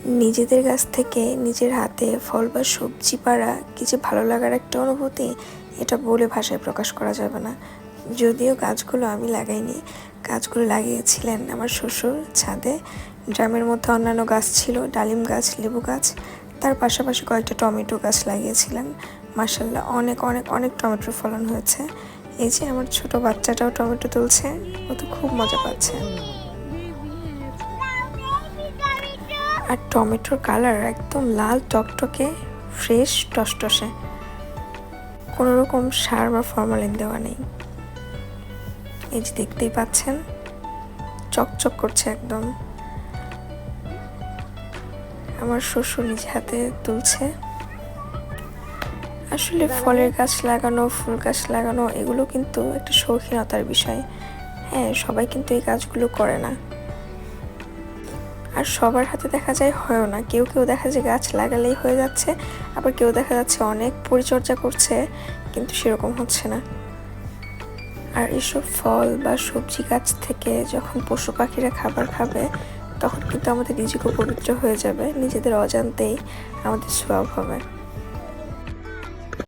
নিজেদের গাছ থেকে নিজের হাতে ফল বা সবজি পাড়া কি যে ভালো লাগার একটা অনুভূতি, এটা বলে ভাষায় প্রকাশ করা যাবে না। যদিও গাছগুলো আমি লাগাইনি, গাছগুলো লাগিয়েছিলেন আমার শ্বশুর ছাদে। ড্রামের মধ্যে অন্যান্য গাছ ছিল, ডালিম গাছ, লেবু গাছ, তার পাশাপাশি কয়েকটা টমেটো গাছ লাগিয়েছিলেন। মাশাআল্লাহ অনেক অনেক অনেক টমেটোর ফলন হয়েছে। এই যে আমার ছোট বাচ্চাটাও টমেটো তুলছে, ও তো খুব মজা পাচ্ছে। আর টমেটোর কালার একদম লাল টকটকে, ফ্রেশ টসটসে, কোনো রকম সার বা ফরমালিন দেওয়া নেই। এই যে দেখতেই পাচ্ছেন, চকচক করছে একদম। আমার শ্বশুর নিজ হাতে তুলছে। আসলে ফলের গাছ লাগানো, ফুল গাছ লাগানো এগুলো কিন্তু একটা শৌখিনতার বিষয়। হ্যাঁ, সবাই কিন্তু এই কাজগুলো করে না, আর সবার হাতে দেখা যায় হয়ও না। কেউ কেউ দেখা যায় গাছ লাগালেই হয়ে যাচ্ছে, আবার কেউ দেখা যাচ্ছে অনেক পরিচর্যা করছে কিন্তু সেরকম হচ্ছে না। আর এসব ফল বা সবজি গাছ থেকে যখন পশু পাখিরা খাবার খাবে, তখন কিন্তু আমাদের নিজেকে পবিত্র হয়ে যাবে, নিজেদের অজান্তেই আমাদের সওয়াব হবে।